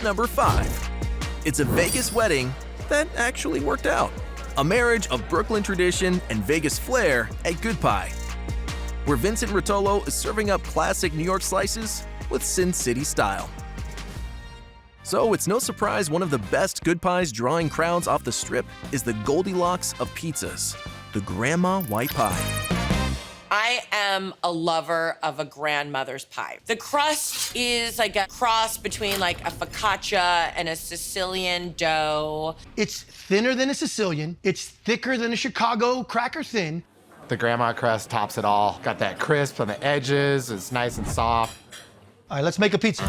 Number 5. It's a Vegas wedding that actually worked out. A marriage of Brooklyn tradition and Vegas flair at Good Pie, where Vincent Rotolo is serving up classic New York slices with Sin City style. So it's no surprise one of the best Good Pies drawing crowds off the strip is the Goldilocks of pizzas, the Grandma White Pie. I am a lover of a grandmother's pie. The crust is like a cross between like a focaccia and a Sicilian dough. It's thinner than a Sicilian. It's thicker than a Chicago cracker thin. The grandma crust tops it all. Got that crisp on the edges. It's nice and soft. All right, let's make a pizza.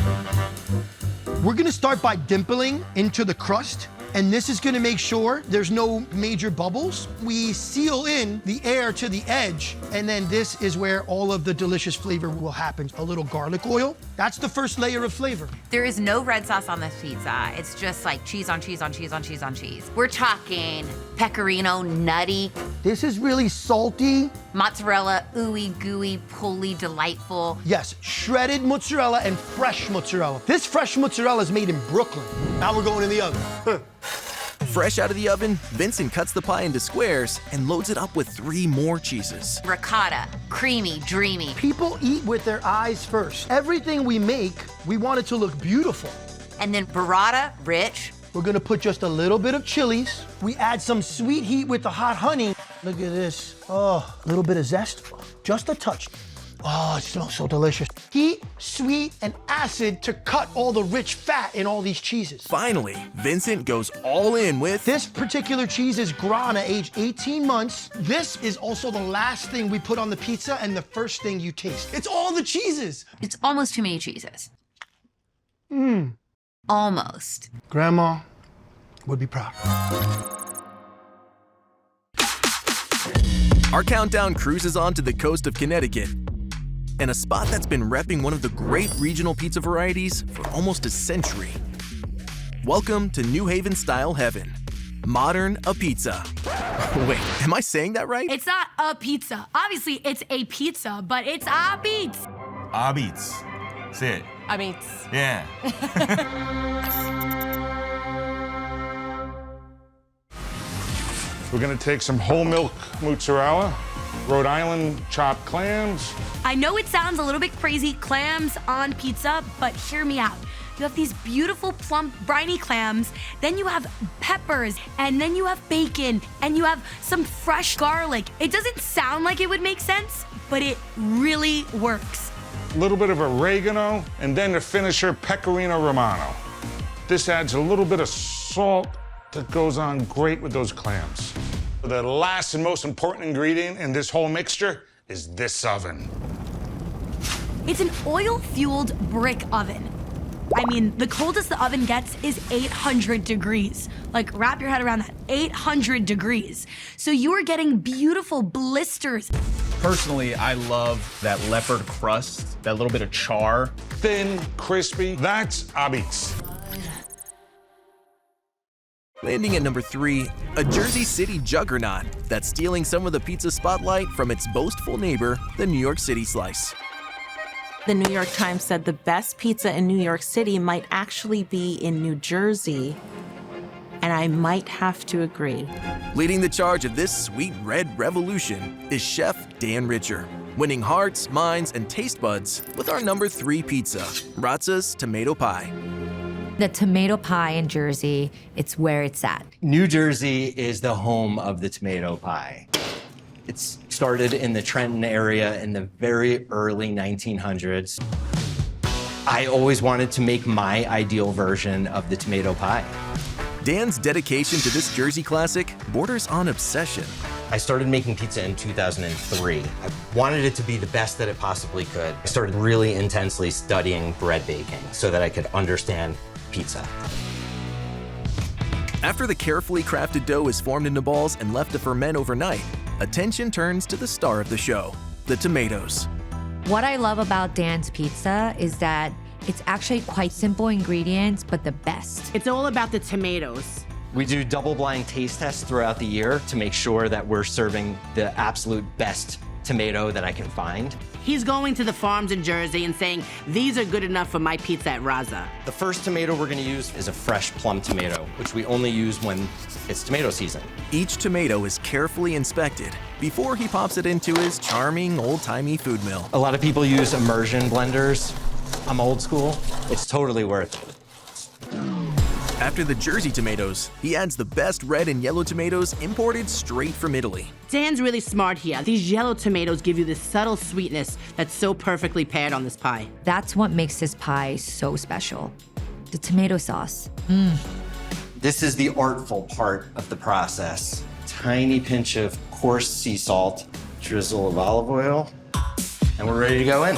We're gonna start by dimpling into the crust, and this is gonna make sure there's no major bubbles. We seal in the air to the edge, and then this is where all of the delicious flavor will happen. A little garlic oil, that's the first layer of flavor. There is no red sauce on this pizza. It's just like cheese on cheese on cheese on cheese on cheese. We're talking pecorino, nutty. This is really salty. Mozzarella, ooey gooey, pulley, delightful. Yes, shredded mozzarella and fresh mozzarella. This fresh mozzarella is made in Brooklyn. Now we're going in the oven. Fresh out of the oven, Vincent cuts the pie into squares and loads it up with 3 more cheeses. Ricotta, creamy, dreamy. People eat with their eyes first. Everything we make, we want it to look beautiful. And then burrata, rich. We're gonna put just a little bit of chilies. We add some sweet heat with the hot honey. Look at this. Oh, a little bit of zest, just a touch. Oh, it smells so delicious. Heat, sweet, and acid to cut all the rich fat in all these cheeses. Finally, Vincent goes all in with... This particular cheese is Grana, aged 18 months. This is also the last thing we put on the pizza and the first thing you taste. It's all the cheeses. It's almost too many cheeses. Mmm. Almost. Grandma would be proud. Our countdown cruises on to the coast of Connecticut, and a spot that's been repping one of the great regional pizza varieties for almost a century. Welcome to New Haven-style heaven, Modern A Pizza. Wait, am I saying that right? It's not a pizza. Obviously, it's a pizza, but it's a beats. A beats. Say it. I mean, Yeah. We're gonna take some whole milk mozzarella, Rhode Island chopped clams. I know it sounds a little bit crazy, clams on pizza, but hear me out. You have these beautiful, plump, briny clams, then you have peppers, and then you have bacon, and you have some fresh garlic. It doesn't sound like it would make sense, but it really works. A little bit of oregano, and then the finisher, pecorino romano. This adds a little bit of salt that goes on great with those clams. The last and most important ingredient in this whole mixture is this oven. It's an oil-fueled brick oven. I mean, the coldest the oven gets is 800 degrees. Like, wrap your head around that, 800 degrees. So you are getting beautiful blisters. Personally, I love that leopard crust, that little bit of char. Thin, crispy, that's abits. Landing at number 3, a Jersey City juggernaut that's stealing some of the pizza spotlight from its boastful neighbor, the New York City Slice. The New York Times said the best pizza in New York City might actually be in New Jersey, and I might have to agree. Leading the charge of this sweet red revolution is Chef Dan Richer, winning hearts, minds, and taste buds with our number 3 pizza, Razza's Tomato Pie. The tomato pie in Jersey, it's where it's at. New Jersey is the home of the tomato pie. It's started in the Trenton area in the very early 1900s. I always wanted to make my ideal version of the tomato pie. Dan's dedication to this Jersey classic borders on obsession. I started making pizza in 2003. I wanted it to be the best that it possibly could. I started really intensely studying bread baking so that I could understand pizza. After the carefully crafted dough is formed into balls and left to ferment overnight, attention turns to the star of the show, the tomatoes. What I love about Dan's Pizza is that it's actually quite simple ingredients, but the best. It's all about the tomatoes. We do double-blind taste tests throughout the year to make sure that we're serving the absolute best tomato that I can find. He's going to the farms in Jersey and saying, these are good enough for my pizza at Raza. The first tomato we're gonna use is a fresh plum tomato, which we only use when it's tomato season. Each tomato is carefully inspected before he pops it into his charming, old-timey food mill. A lot of people use immersion blenders. I'm old school. It's totally worth it. After the Jersey tomatoes, he adds the best red and yellow tomatoes imported straight from Italy. Dan's really smart here. These yellow tomatoes give you this subtle sweetness that's so perfectly paired on this pie. That's what makes this pie so special. The tomato sauce. This is the artful part of the process. Tiny pinch of coarse sea salt, drizzle of olive oil, and we're ready to go in.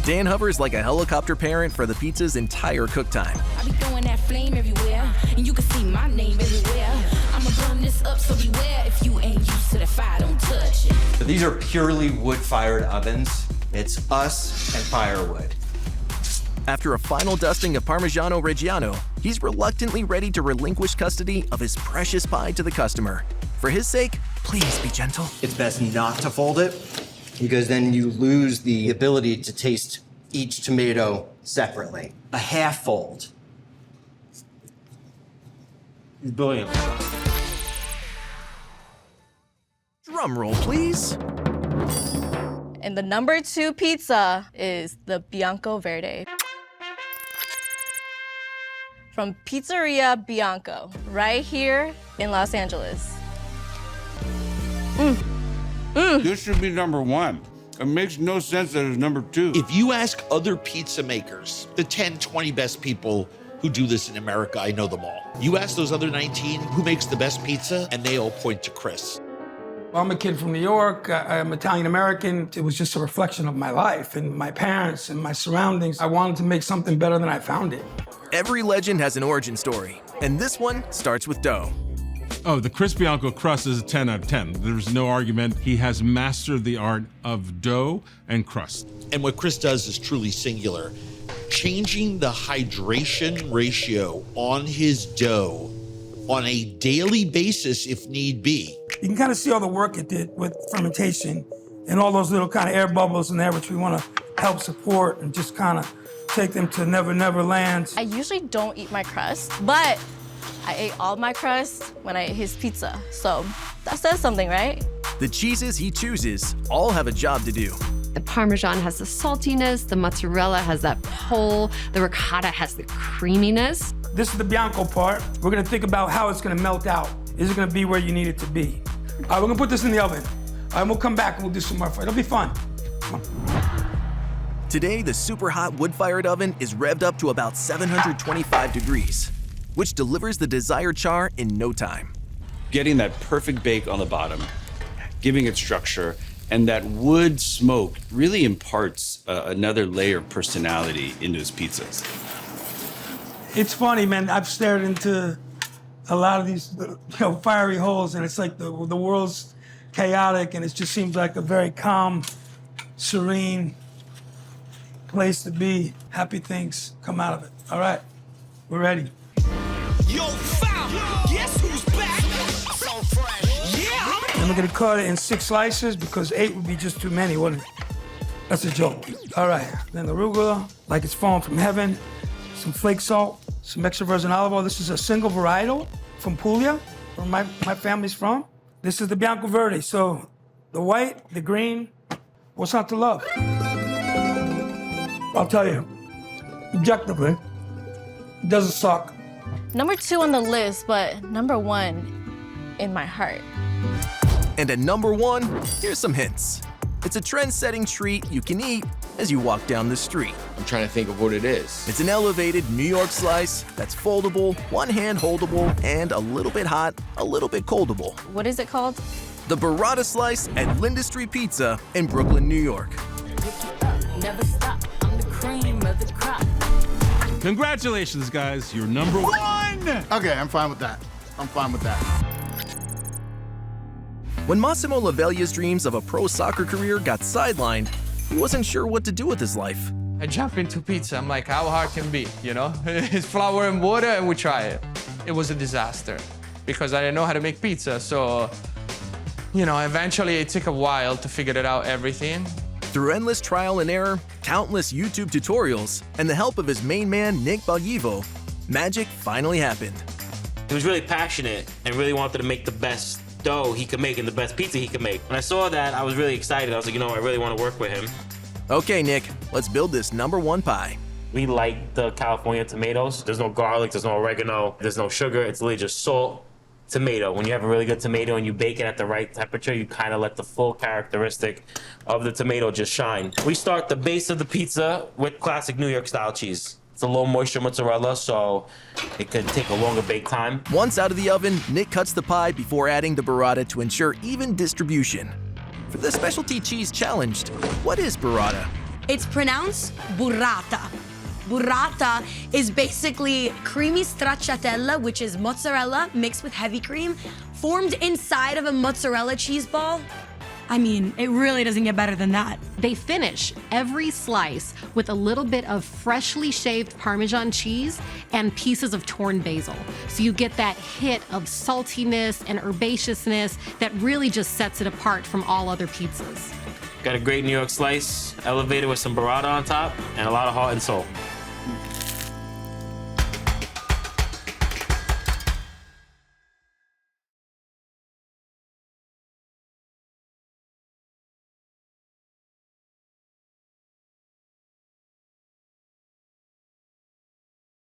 Dan hovers like a helicopter parent for the pizza's entire cook time. I be throwing that flame everywhere, and you can see my name everywhere. I'ma burn this up, so beware. If you ain't used to the fire, don't touch it. But these are purely wood-fired ovens. It's us and firewood. After a final dusting of Parmigiano Reggiano, he's reluctantly ready to relinquish custody of his precious pie to the customer. For his sake, please be gentle. It's best not to fold it, because then you lose the ability to taste each tomato separately. A half fold. Brilliant. Drum roll, please. And the number 2 pizza is the Bianco Verde. From Pizzeria Bianco, right here in Los Angeles. This should be number 1. It makes no sense that it's number 2. If you ask other pizza makers, the 10, 20 best people who do this in America, I know them all. You ask those other 19 who makes the best pizza, and they all point to Chris. I'm a kid from New York. I'm Italian-American. It was just a reflection of my life and my parents and my surroundings. I wanted to make something better than I found it. Every legend has an origin story, and this one starts with dough. Oh, the Chris Bianco crust is a 10 out of 10. There's no argument. He has mastered the art of dough and crust. And what Chris does is truly singular. Changing the hydration ratio on his dough on a daily basis if need be. You can kind of see all the work it did with fermentation and all those little kind of air bubbles in there, which we want to help support and just kind of take them to never, never land. I usually don't eat my crust, but I ate all my crust when I ate his pizza. So that says something, right? The cheeses he chooses all have a job to do. The Parmesan has the saltiness, the mozzarella has that pull, the ricotta has the creaminess. This is the Bianco part. We're gonna think about how it's gonna melt out. Is it gonna be where you need it to be? All right, we're gonna put this in the oven. All right, we'll come back and we'll do some more fire. It'll be fun. Come on. Today, the super hot wood-fired oven is revved up to about 725 degrees, which delivers the desired char in no time. Getting that perfect bake on the bottom, giving it structure, and that wood smoke really imparts another layer of personality into his pizzas. It's funny, man. I've stared into a lot of these fiery holes, and it's like the world's chaotic, and it just seems like a very calm, serene place to be. Happy things come out of it. All right, we're ready. Yo, fam, guess who's back? So fresh. Yeah. And we're gonna cut it in 6 slices because 8 would be just too many, wouldn't it? That's a joke. All right, then the arugula, like it's falling from heaven. Some flake salt, some extra virgin olive oil. This is a single varietal from Puglia, where my family's from. This is the Bianco Verde. So the white, the green, what's not to love? I'll tell you, objectively, it doesn't suck. Number 2 on the list, but number 1 in my heart. And at number 1, here's some hints. It's a trend-setting treat you can eat as you walk down the street. I'm trying to think of what it is. It's an elevated New York slice that's foldable, one-hand holdable, and a little bit hot, a little bit coldable. What is it called? The Burrata Slice at Linda Street Pizza in Brooklyn, New York. Never stop. I'm the cream of the crop. Congratulations, guys. You're number 1. Okay, I'm fine with that. I'm fine with that. When Massimo Laveglia's dreams of a pro soccer career got sidelined, he wasn't sure what to do with his life. I jump into pizza. I'm like, how hard can it be, you know? It's flour and water and we try it. it was a disaster because I didn't know how to make pizza. So, you know, eventually it took a while to figure it out everything. Through endless trial and error, countless YouTube tutorials, and the help of his main man, Nick Balyivo, magic finally happened. He was really passionate and really wanted to make the best dough he could make and the best pizza he could make. When I saw that, I was really excited. I was like, you know, I really want to work with him. Okay, Nick, let's build this #1 pie. We like the California tomatoes. There's no garlic, there's no oregano, there's no sugar. It's literally just salt, tomato. When you have a really good tomato and you bake it at the right temperature, you kind of let the full characteristic of the tomato just shine. We start the base of the pizza with classic New York style cheese. It's a low moisture mozzarella, so it could take a longer bake time. Once out of the oven, Nick cuts the pie before adding the burrata to ensure even distribution. For the specialty cheese challenged, what is burrata? It's pronounced burrata. Burrata is basically creamy stracciatella, which is mozzarella mixed with heavy cream, formed inside of a mozzarella cheese ball. I mean, it really doesn't get better than that. They finish every slice with a little bit of freshly shaved Parmesan cheese and pieces of torn basil. So you get that hit of saltiness and herbaceousness that really just sets it apart from all other pizzas. Got a great New York slice, elevated with some burrata on top, and a lot of heart and soul.